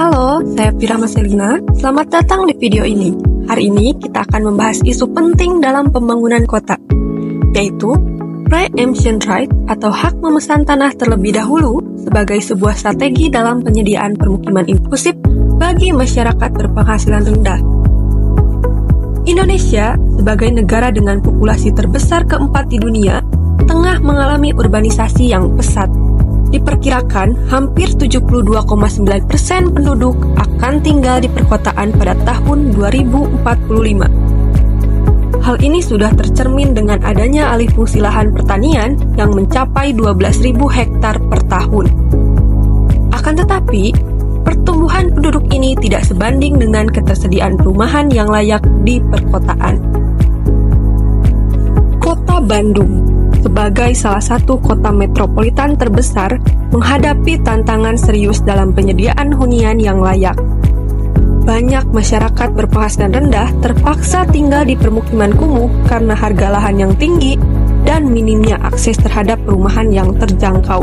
Halo, saya Fira Marcelina. Selamat datang di video ini. Hari ini kita akan membahas isu penting dalam pembangunan kota, yaitu Pre-emption right atau hak memesan tanah terlebih dahulu sebagai sebuah strategi dalam penyediaan permukiman inklusif bagi masyarakat berpenghasilan rendah. Indonesia, sebagai negara dengan populasi terbesar keempat di dunia, tengah mengalami urbanisasi yang pesat. Diperkirakan hampir 72,9% penduduk akan tinggal di perkotaan pada tahun 2045. Hal ini sudah tercermin dengan adanya alih fungsi lahan pertanian yang mencapai 12.000 hektar per tahun. Akan tetapi, pertumbuhan penduduk ini tidak sebanding dengan ketersediaan perumahan yang layak di perkotaan. Kota Bandung sebagai salah satu kota metropolitan terbesar menghadapi tantangan serius dalam penyediaan hunian yang layak. Banyak masyarakat berpenghasilan rendah terpaksa tinggal di permukiman kumuh karena harga lahan yang tinggi dan minimnya akses terhadap perumahan yang terjangkau.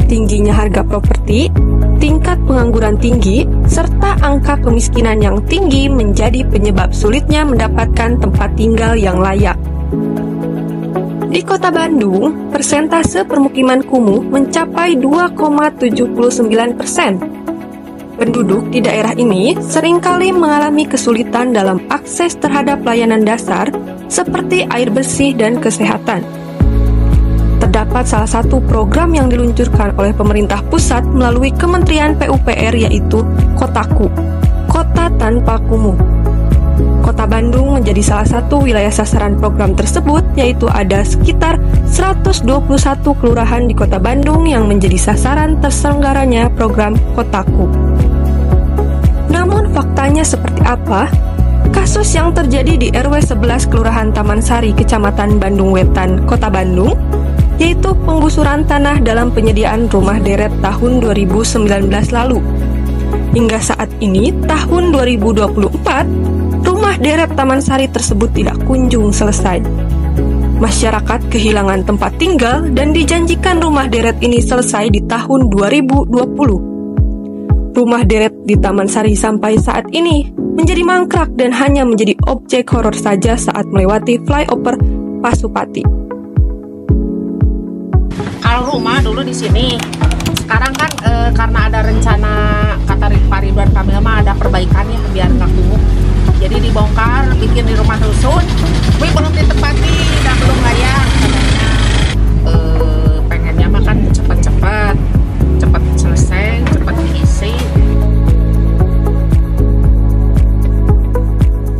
Tingginya harga properti, tingkat pengangguran tinggi, serta angka kemiskinan yang tinggi menjadi penyebab sulitnya mendapatkan tempat tinggal yang layak. Di Kota Bandung, persentase permukiman kumuh mencapai 2,79%. Penduduk di daerah ini seringkali mengalami kesulitan dalam akses terhadap layanan dasar seperti air bersih dan kesehatan. Terdapat salah satu program yang diluncurkan oleh pemerintah pusat melalui Kementerian PUPR, yaitu Kotaku, Kota Tanpa Kumuh. Kota Bandung menjadi salah satu wilayah sasaran program tersebut, yaitu ada sekitar 121 kelurahan di Kota Bandung yang menjadi sasaran terselenggaranya program Kotaku. Namun faktanya seperti apa? Kasus yang terjadi di RW 11 Kelurahan Taman Sari, Kecamatan Bandung Wetan, Kota Bandung, yaitu penggusuran tanah dalam penyediaan rumah deret tahun 2019 lalu. Hingga saat ini, tahun 2024, rumah deret Taman Sari tersebut tidak kunjung selesai. Masyarakat kehilangan tempat tinggal dan dijanjikan rumah deret ini selesai di tahun 2020. Rumah deret di Taman Sari sampai saat ini menjadi mangkrak dan hanya menjadi objek horor saja saat melewati flyover Pasupati. Kalau rumah dulu di sini, sekarang kan karena ada rencana kata Pak Ridwan Kamil mah ada perbaikan ya biar nggak kumuh. Jadi dibongkar, bikin di rumah rusun, tapi belum ditempati dan belum layak katanya. Pengennya mah kan cepat selesai, cepat diisi.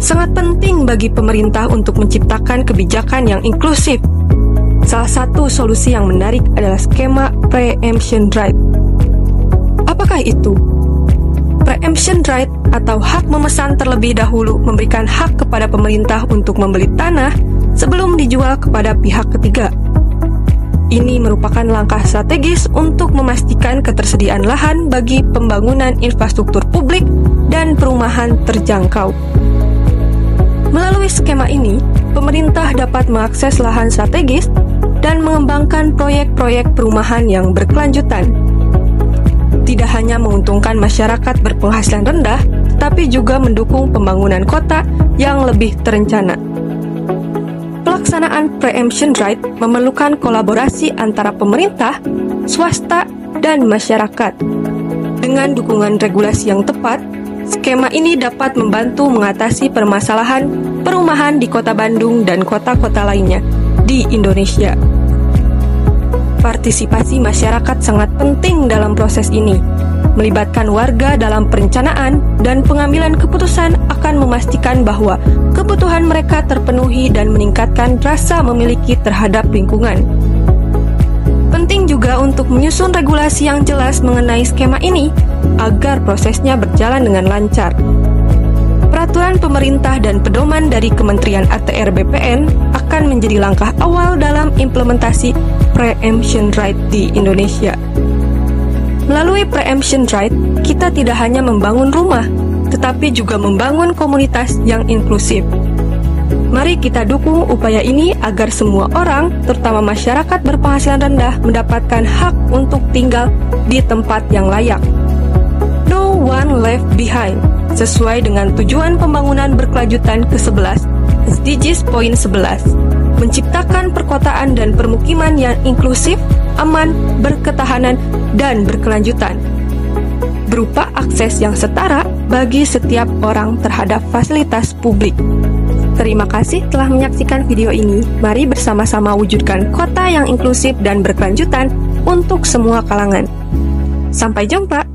Sangat penting bagi pemerintah untuk menciptakan kebijakan yang inklusif. Salah satu solusi yang menarik adalah skema pre-emption right. Apakah itu? Pre-emption right atau hak memesan terlebih dahulu memberikan hak kepada pemerintah untuk membeli tanah sebelum dijual kepada pihak ketiga. Ini merupakan langkah strategis untuk memastikan ketersediaan lahan bagi pembangunan infrastruktur publik dan perumahan terjangkau. Melalui skema ini, pemerintah dapat mengakses lahan strategis dan mengembangkan proyek-proyek perumahan yang berkelanjutan. Tidak hanya menguntungkan masyarakat berpenghasilan rendah, tetapi juga mendukung pembangunan kota yang lebih terencana. Pelaksanaan pre-emption right memerlukan kolaborasi antara pemerintah, swasta, dan masyarakat. Dengan dukungan regulasi yang tepat, skema ini dapat membantu mengatasi permasalahan perumahan di Kota Bandung dan kota-kota lainnya di Indonesia. Partisipasi masyarakat sangat penting dalam proses ini. Melibatkan warga dalam perencanaan dan pengambilan keputusan akan memastikan bahwa kebutuhan mereka terpenuhi dan meningkatkan rasa memiliki terhadap lingkungan. Penting juga untuk menyusun regulasi yang jelas mengenai skema ini agar prosesnya berjalan dengan lancar. Peraturan pemerintah dan pedoman dari Kementerian ATR BPN akan menjadi langkah awal dalam implementasi pre-emption right di Indonesia. Melalui pre-emption right, kita tidak hanya membangun rumah, tetapi juga membangun komunitas yang inklusif. Mari kita dukung upaya ini agar semua orang, terutama masyarakat berpenghasilan rendah, mendapatkan hak untuk tinggal di tempat yang layak. No one left behind, sesuai dengan tujuan pembangunan berkelanjutan ke-11, SDGs poin 11, menciptakan perkotaan dan permukiman yang inklusif, aman, berketahanan, dan berkelanjutan, berupa akses yang setara bagi setiap orang terhadap fasilitas publik. Terima kasih telah menyaksikan video ini. Mari bersama-sama wujudkan kota yang inklusif dan berkelanjutan untuk semua kalangan. Sampai jumpa!